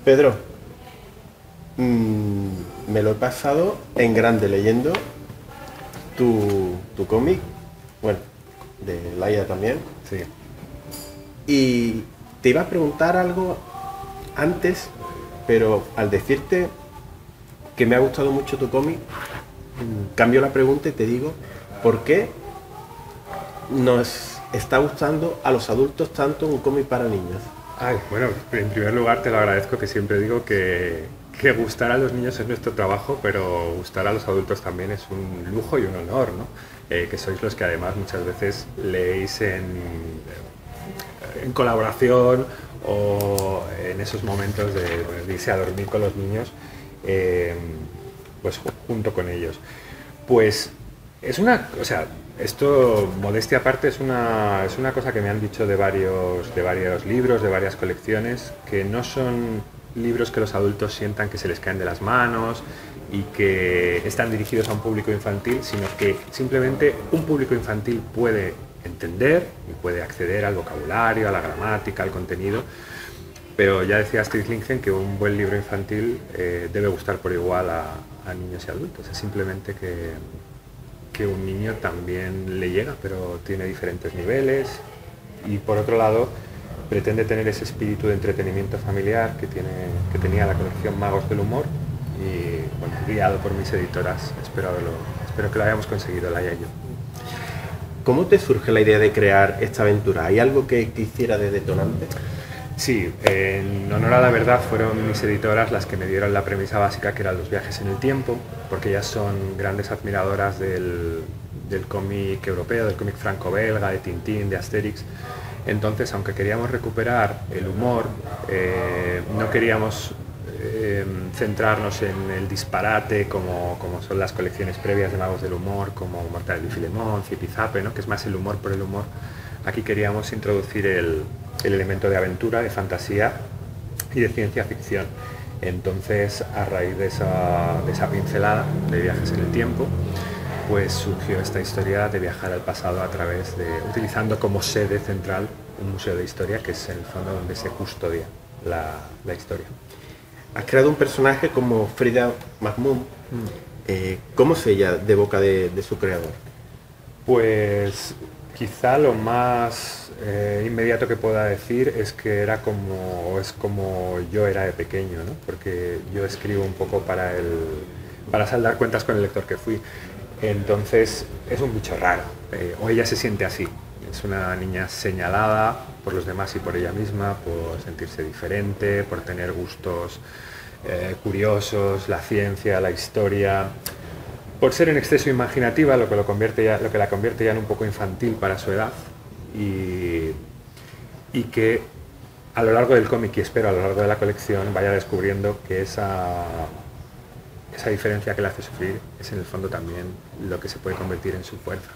Pedro, me lo he pasado en grande leyendo tu cómic, bueno, de Laia también. Sí. Y te iba a preguntar algo antes, pero al decirte que me ha gustado mucho tu cómic, cambio la pregunta y te digo, ¿por qué nos está gustando a los adultos tanto un cómic para niños? Ay, bueno, en primer lugar te lo agradezco, que siempre digo que gustar a los niños es nuestro trabajo, pero gustar a los adultos también es un lujo y un honor, ¿no? Que sois los que además muchas veces leéis en colaboración o en esos momentos de irse a dormir con los niños, pues junto con ellos. Pues es una, o sea, esto, modestia aparte, es una cosa que me han dicho de varios libros, de varias colecciones, que no son libros que los adultos sientan que se les caen de las manos y que están dirigidos a un público infantil, sino que simplemente un público infantil puede entender y puede acceder al vocabulario, a la gramática, al contenido. Pero ya decía Astrid Lindgren que un buen libro infantil debe gustar por igual a niños y adultos. Es simplemente que un niño también le llega, pero tiene diferentes niveles. Y por otro lado, pretende tener ese espíritu de entretenimiento familiar que tenía la colección Magos del Humor. Y bueno, guiado por mis editoras, espero que lo hayamos conseguido, Laia y yo. ¿Cómo te surge la idea de crear esta aventura? ¿Hay algo que hiciera de detonante? Sí, en honor a la verdad fueron mis editoras las que me dieron la premisa básica, que eran los viajes en el tiempo, porque ellas son grandes admiradoras del cómic europeo, del cómic franco-belga, de Tintín, de Asterix. Entonces, aunque queríamos recuperar el humor, no queríamos centrarnos en el disparate como son las colecciones previas de Magos del Humor, como Mortadelo y Filemón, Zipizape, ¿no? Que es más el humor por el humor. Aquí queríamos introducir el elemento de aventura, de fantasía y de ciencia ficción. Entonces, a raíz de esa pincelada de viajes en el tiempo, pues surgió esta historia de viajar al pasado utilizando como sede central un museo de historia, que es en el fondo donde se custodia la historia. Has creado un personaje como Frida Mahmoud. ¿Cómo es ella de boca de su creador? Pues quizá lo más inmediato que pueda decir es que es como yo era de pequeño, ¿no? Porque yo escribo un poco para saldar cuentas con el lector que fui. Entonces es un bicho raro, o ella se siente así. Es una niña señalada por los demás y por ella misma, por sentirse diferente, por tener gustos curiosos, la ciencia, la historia, por ser en exceso imaginativa, lo que la convierte ya en un poco infantil para su edad, y que a lo largo del cómic, y espero a lo largo de la colección, vaya descubriendo que esa diferencia que le hace sufrir es en el fondo también lo que se puede convertir en su fuerza.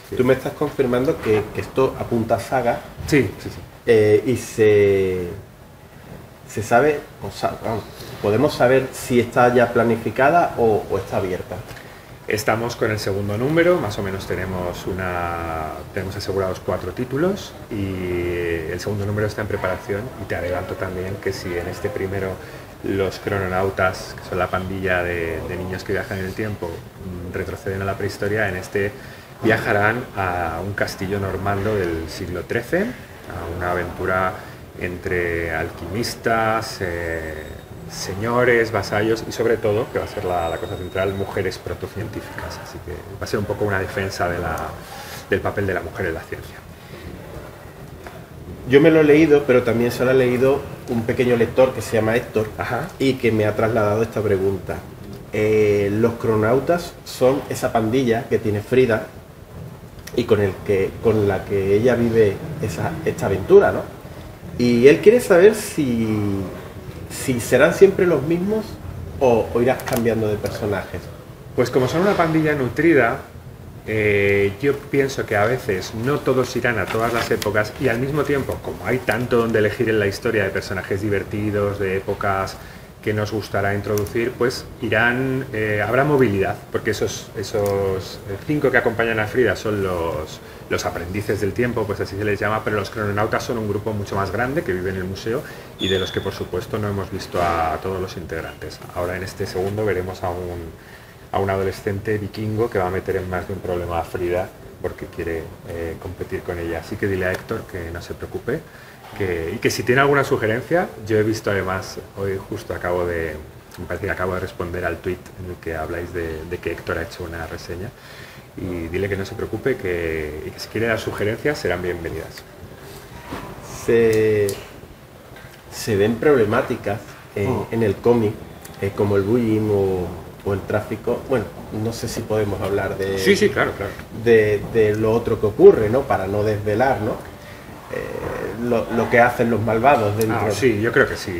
Sí. Tú me estás confirmando que esto apunta a saga. Sí. Y se sabe, podemos saber si está ya planificada o está abierta. Estamos con el segundo número, más o menos tenemos asegurados 4 títulos y el segundo número está en preparación, y te adelanto también que si en este primero los crononautas, que son la pandilla de niños que viajan en el tiempo, retroceden a la prehistoria, en este viajarán a un castillo normando del siglo XIII, a una aventura entre alquimistas, señores, vasallos y sobre todo, que va a ser la cosa central, mujeres protocientíficas. Así que va a ser un poco una defensa del papel de la mujer en la ciencia. Yo me lo he leído, pero también se lo ha leído un pequeño lector que se llama Héctor. Ajá. Y que me ha trasladado esta pregunta. Los crononautas son esa pandilla que tiene Frida y con la que ella vive esta aventura, ¿no? Y él quiere saber si serán siempre los mismos o irás cambiando de personajes. Pues como son una pandilla nutrida, yo pienso que a veces no todos irán a todas las épocas, y al mismo tiempo, como hay tanto donde elegir en la historia de personajes divertidos, de épocas que nos gustará introducir, pues irán, habrá movilidad, porque esos 5 que acompañan a Frida son los aprendices del tiempo, pues así se les llama, pero los crononautas son un grupo mucho más grande que vive en el museo y de los que por supuesto no hemos visto a todos los integrantes. Ahora en este segundo veremos a un adolescente vikingo que va a meter en más de un problema a Frida porque quiere competir con ella. Así que dile a Héctor que no se preocupe y que si tiene alguna sugerencia, yo he visto además, hoy justo me parece que acabo de responder al tweet en el que habláis de que Héctor ha hecho una reseña, y dile que no se preocupe y que si quiere dar sugerencias serán bienvenidas. Se ven problemáticas en el cómic, como el bullying o el tráfico. Bueno, no sé si podemos hablar de... Sí, claro. De lo otro que ocurre, ¿no? Para no desvelar, ¿no? Lo que hacen los malvados dentro. Sí, yo creo que sí.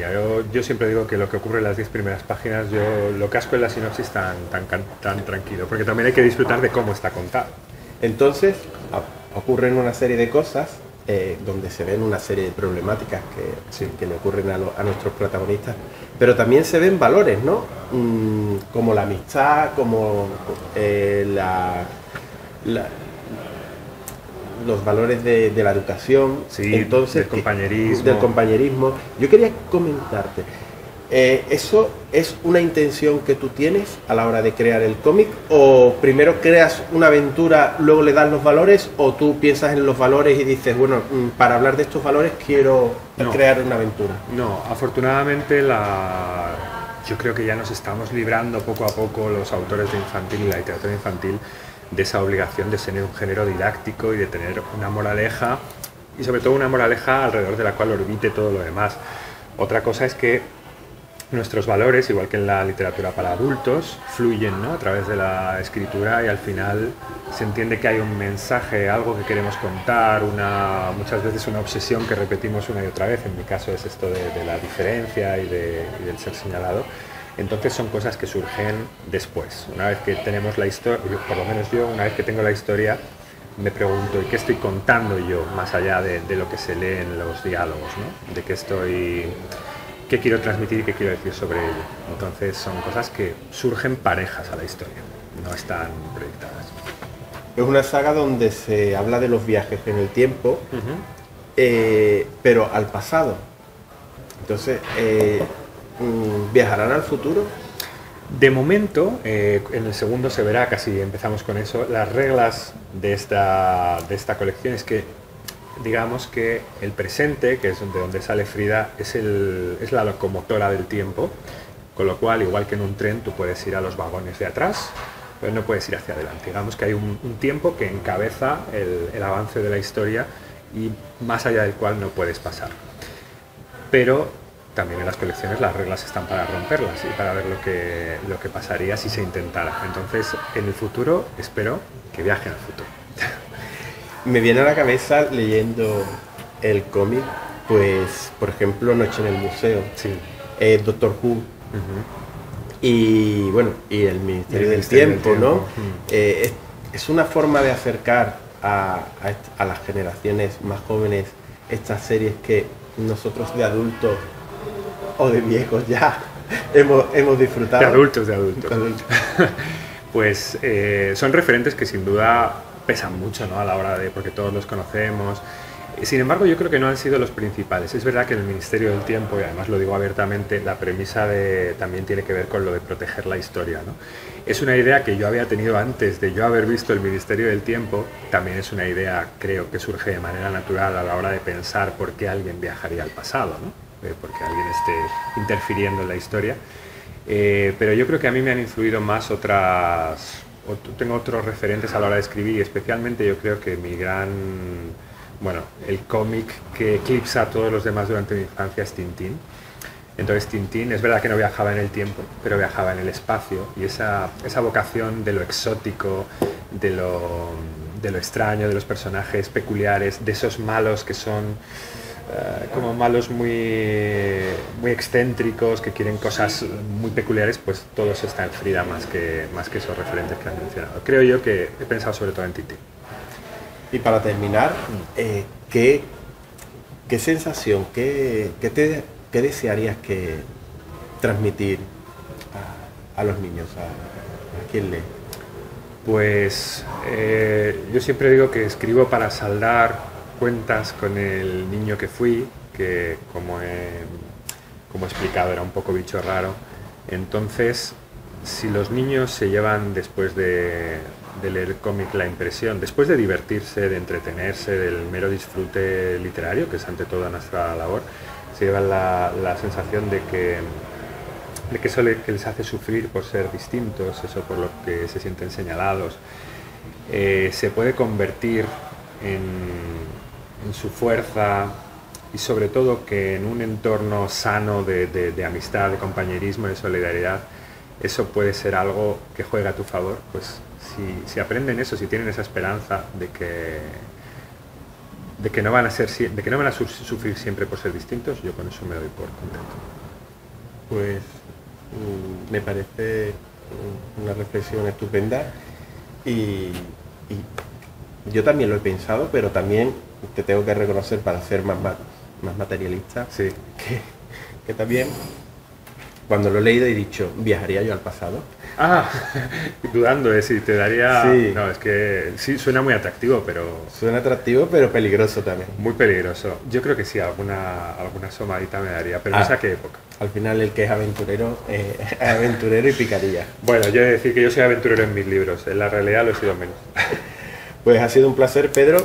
Yo siempre digo que lo que ocurre en las 10 primeras páginas, yo lo casco en la sinopsis tan tranquilo, porque también hay que disfrutar de cómo está contado. Entonces, ocurren una serie de cosas donde se ven una serie de problemáticas que le ocurren a nuestros protagonistas, pero también se ven valores, ¿no? Como la amistad, como los valores de la educación, sí, entonces, del compañerismo. Yo quería comentarte, ¿eso es una intención que tú tienes a la hora de crear el cómic? ¿O primero creas una aventura, luego le das los valores? ¿O tú piensas en los valores y dices, bueno, para hablar de estos valores quiero crear una aventura? No, afortunadamente yo creo que ya nos estamos librando poco a poco los autores de infantil y la literatura infantil de esa obligación de ser un género didáctico y de tener una moraleja, y sobre todo una moraleja alrededor de la cual orbite todo lo demás. Otra cosa es que nuestros valores, igual que en la literatura para adultos, fluyen, ¿no?, a través de la escritura, y al final se entiende que hay un mensaje, algo que queremos contar, muchas veces una obsesión que repetimos una y otra vez. En mi caso es esto de la diferencia y del ser señalado. Entonces son cosas que surgen después. Una vez que tenemos la historia, por lo menos yo, una vez que tengo la historia, me pregunto, ¿y qué estoy contando yo más allá de lo que se lee en los diálogos, ¿no? De qué quiero transmitir y qué quiero decir sobre ello. Entonces son cosas que surgen parejas a la historia, no están proyectadas. Es una saga donde se habla de los viajes en el tiempo, pero al pasado. Entonces, ¿viajarán al futuro? De momento, en el segundo se verá, casi empezamos con eso, las reglas de esta colección es que, digamos que el presente, que es de donde sale Frida, es la locomotora del tiempo, con lo cual, igual que en un tren, tú puedes ir a los vagones de atrás, pero no puedes ir hacia adelante. Digamos que hay un tiempo que encabeza el avance de la historia y más allá del cual no puedes pasar. Pero también en las colecciones las reglas están para romperlas y para ver lo que pasaría si se intentara. Entonces, en el futuro, espero que viajen al futuro. Me viene a la cabeza, leyendo el cómic, pues, por ejemplo, Noche en el Museo, sí. Doctor Who, y bueno, y el Ministerio del Tiempo, ¿no? Es una forma de acercar a las generaciones más jóvenes estas series que nosotros de adultos o de viejos ya hemos disfrutado. De adultos. Pues son referentes que sin duda pesan mucho, ¿no?, a la hora porque todos los conocemos. Sin embargo, yo creo que no han sido los principales. Es verdad que en el Ministerio del Tiempo, y además lo digo abiertamente, la premisa también tiene que ver con lo de proteger la historia, ¿no? Es una idea que yo había tenido antes de yo haber visto el Ministerio del Tiempo. También es una idea, creo, que surge de manera natural a la hora de pensar por qué alguien viajaría al pasado, ¿no? Porque alguien esté interfiriendo en la historia. Pero yo creo que a mí me han influido más tengo otros referentes a la hora de escribir, y especialmente yo creo que el cómic que eclipsa a todos los demás durante mi infancia es Tintín. Entonces Tintín, es verdad que no viajaba en el tiempo, pero viajaba en el espacio, y esa vocación de lo exótico, de lo extraño, de los personajes peculiares, de esos malos que son como malos muy excéntricos, que quieren cosas muy peculiares, pues todo eso está en Frida más que esos referentes que han mencionado. Creo yo que he pensado sobre todo en Tintín. Y para terminar, ¿qué sensación, qué desearías que transmitir a los niños, a quien lee? Pues yo siempre digo que escribo para saldar cuentas con el niño que fui, que como he explicado era un poco bicho raro. Entonces, si los niños se llevan después de leer el cómic la impresión, después de divertirse, de entretenerse, del mero disfrute literario, que es ante todo nuestra labor, se llevan la sensación de que eso que les hace sufrir por ser distintos, eso por lo que se sienten señalados, se puede convertir en su fuerza, y sobre todo que en un entorno sano de amistad, de compañerismo, de solidaridad, eso puede ser algo que juega a tu favor. Pues si aprenden eso, si tienen esa esperanza de que no van a sufrir siempre por ser distintos, yo con eso me doy por contento. Pues me parece una reflexión estupenda y yo también lo he pensado, pero también te tengo que reconocer, para ser más materialista, sí, que también cuando lo he leído he dicho, ¿viajaría yo al pasado? Dudando de si te daría... Sí. No, es que sí, suena muy atractivo, pero... Suena atractivo, pero peligroso también. Muy peligroso. Yo creo que sí, alguna asomadita me daría, pero no sé a qué época. Al final el que es aventurero y picaría. Bueno, yo he de decir que yo soy aventurero en mis libros, en la realidad lo he sido menos. Pues ha sido un placer, Pedro.